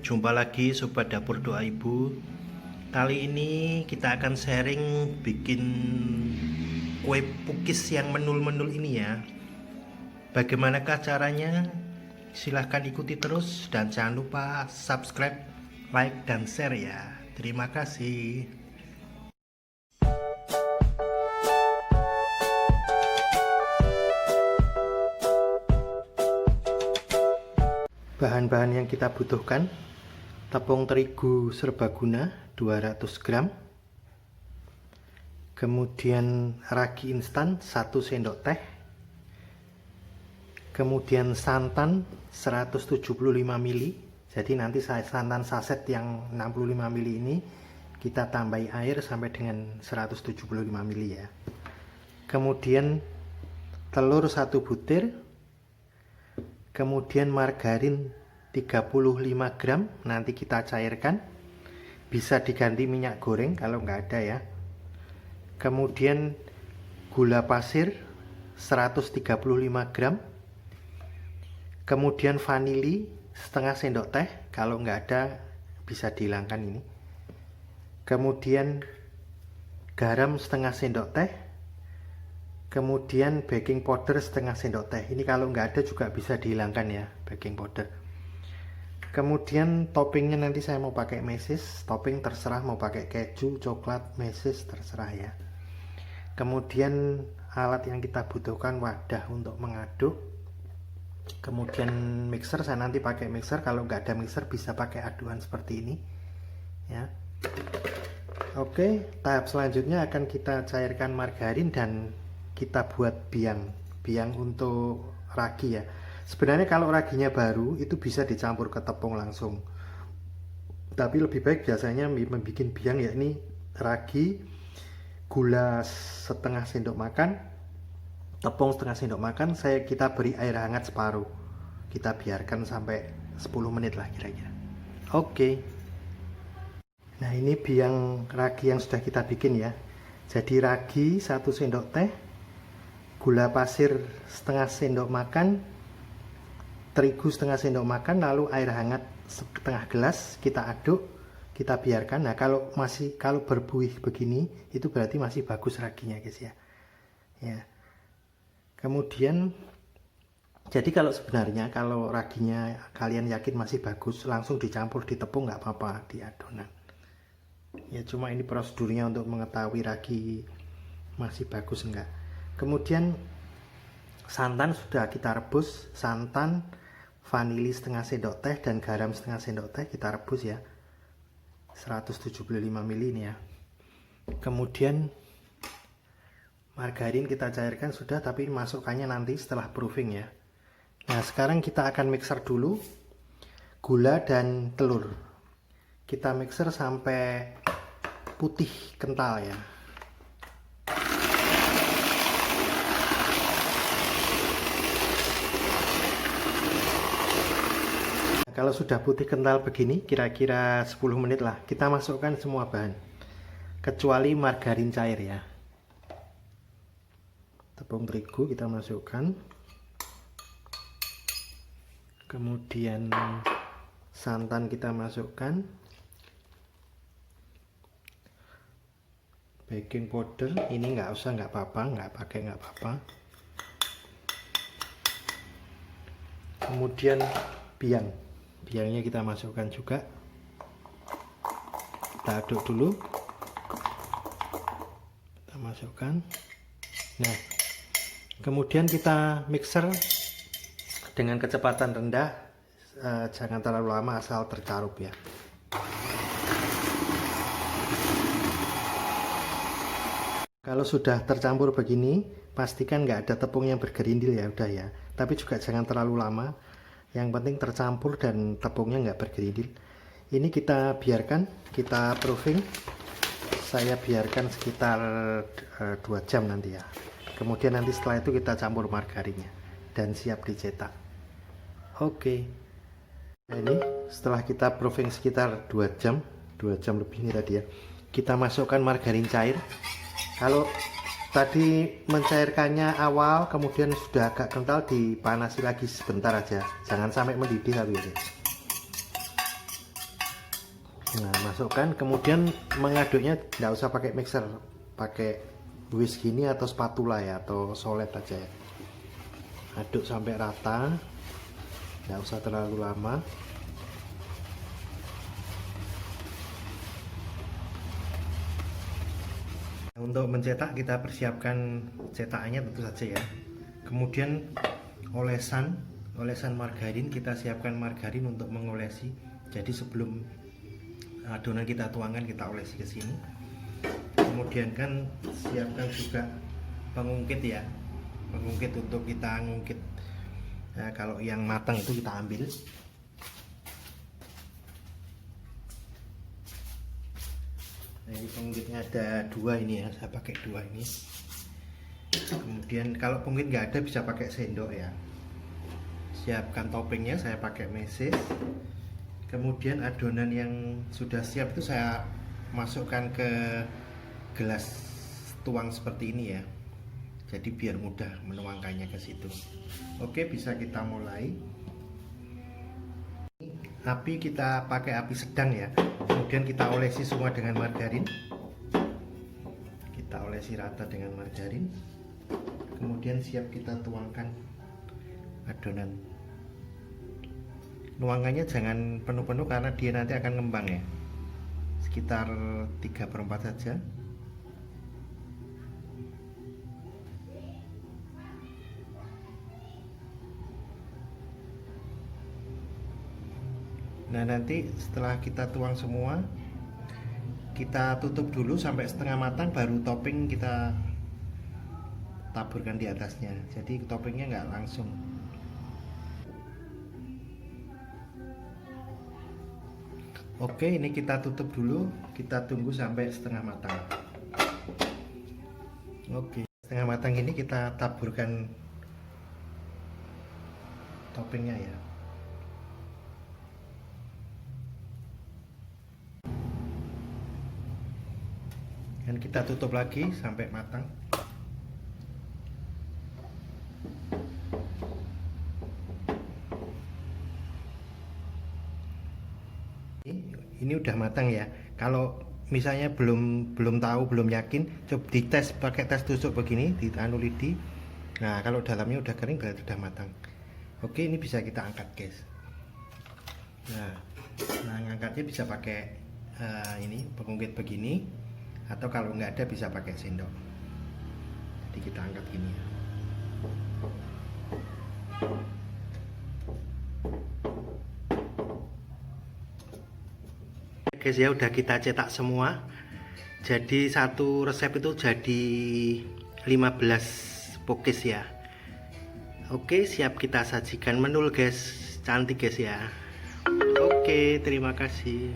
Jumpa lagi Sobat Dapur Doa Ibu. Kali ini kita akan sharing bikin kue pukis yang menul-menul ini ya. Bagaimanakah caranya? Silahkan ikuti terus dan jangan lupa subscribe, like, dan share ya. Terima kasih. Bahan-bahan yang kita butuhkan: tepung terigu serbaguna 200 gram, kemudian ragi instan 1 sendok teh, kemudian santan 175 ml. Jadi nanti santan saset yang 65 ml ini kita tambahi air sampai dengan 175 ml ya. Kemudian telur 1 butir, kemudian margarin 35 gram nanti kita cairkan, bisa diganti minyak goreng kalau nggak ada ya. Kemudian gula pasir 135 gram, kemudian vanili setengah sendok teh, kalau nggak ada bisa dihilangkan ini. Kemudian garam setengah sendok teh, kemudian baking powder setengah sendok teh. Ini kalau nggak ada juga bisa dihilangkan ya, baking powder. Kemudian toppingnya nanti saya mau pakai mesis. Topping terserah mau pakai keju, coklat, mesis terserah ya. Kemudian alat yang kita butuhkan wadah untuk mengaduk. Kemudian mixer, saya nanti pakai mixer. Kalau nggak ada mixer bisa pakai aduan seperti ini ya. Oke, tahap selanjutnya akan kita cairkan margarin dan kita buat biang untuk ragi ya. Sebenarnya kalau raginya baru itu bisa dicampur ke tepung langsung, tapi lebih baik biasanya membuat biang ya. Ini ragi, gula setengah sendok makan, tepung setengah sendok makan, kita beri air hangat separuh, kita biarkan sampai 10 menit lah kira-kira. Oke, nah ini biang ragi yang sudah kita bikin ya. Jadi ragi 1 sendok teh, gula pasir setengah sendok makan, terigu setengah sendok makan, lalu air hangat setengah gelas, kita aduk, kita biarkan. Nah kalau berbuih begini itu berarti masih bagus raginya guys ya. Kemudian jadi sebenarnya kalau raginya kalian yakin masih bagus, langsung dicampur di tepung nggak apa-apa, di adonan ya. Cuma ini prosedurnya untuk mengetahui ragi masih bagus enggak. Kemudian santan sudah kita rebus, santan, vanili setengah sendok teh, dan garam setengah sendok teh kita rebus ya, 175 ml ini ya. Kemudian margarin kita cairkan sudah, tapi masukkannya nanti setelah proofing ya. Nah sekarang kita akan mixer dulu gula dan telur, kita mixer sampai putih kental ya. Kalau sudah putih kental begini, kira-kira 10 menit lah, kita masukkan semua bahan kecuali margarin cair ya. Tepung terigu kita masukkan, kemudian santan kita masukkan, baking powder ini nggak usah, nggak apa-apa, nggak apa-apa. Kemudian biangnya kita masukkan juga, kita aduk dulu, kita masukkan. Nah kemudian kita mixer dengan kecepatan rendah, jangan terlalu lama asal tercarup ya. Kalau sudah tercampur begini, pastikan nggak ada tepung yang bergerindil ya udah ya, tapi juga jangan terlalu lama. Yang penting tercampur dan tepungnya nggak bergerindil. Ini kita biarkan, kita proofing. Saya biarkan sekitar 2 jam nanti ya. Kemudian nanti setelah itu kita campur margarinnya dan siap dicetak. Oke. Nah ini setelah kita proofing sekitar 2 jam lebih ini tadi ya, kita masukkan margarin cair. Kalau tadi mencairkannya awal, kemudian sudah agak kental, dipanasi lagi sebentar aja, jangan sampai mendidih tapi ya. Nah, masukkan, kemudian mengaduknya nggak usah pakai mixer, pakai whisk gini atau spatula ya, atau solet aja ya. Aduk sampai rata, nggak usah terlalu lama. Untuk mencetak kita persiapkan cetakannya tentu saja ya. Kemudian olesan margarin, kita siapkan margarin untuk mengolesi. Jadi sebelum adonan kita tuangkan, kita olesi ke sini. Kemudian kan siapkan juga pengungkit ya, pengungkit untuk kita ngungkit. Nah, kalau yang matang itu kita ambil. Nah, ini pengungkitnya ada dua ini ya, saya pakai dua ini. Kemudian kalau pengungkit nggak ada bisa pakai sendok ya. Siapkan toppingnya, saya pakai mesis. Kemudian adonan yang sudah siap itu saya masukkan ke gelas tuang seperti ini ya. Jadi biar mudah menuangkannya ke situ. Oke, bisa kita mulai. Api kita pakai api sedang ya. Kemudian kita olesi semua dengan margarin. Kita olesi rata dengan margarin. Kemudian siap kita tuangkan adonan. Nuangannya jangan penuh-penuh karena dia nanti akan ngembang ya. Sekitar 3/4 saja. Nah, nanti setelah kita tuang semua, kita tutup dulu sampai setengah matang, baru topping kita taburkan di atasnya. Jadi toppingnya nggak langsung. Oke, ini kita tutup dulu, kita tunggu sampai setengah matang. Oke, setengah matang ini kita taburkan toppingnya ya. Dan kita tutup lagi sampai matang. Ini udah matang ya. Kalau misalnya belum tahu, belum yakin, coba dites pakai tes tusuk begini, di anu lidi. Nah, kalau dalamnya udah kering berarti udah matang. Oke, ini bisa kita angkat guys. Nah ngangkatnya bisa pakai ini pengungkit begini, atau kalau nggak ada bisa pakai sendok. Jadi kita angkat gini ya. Guys ya, udah kita cetak semua. Jadi satu resep itu jadi 15 pokis ya. Oke, siap kita sajikan menul guys. Cantik guys ya. Oke, terima kasih.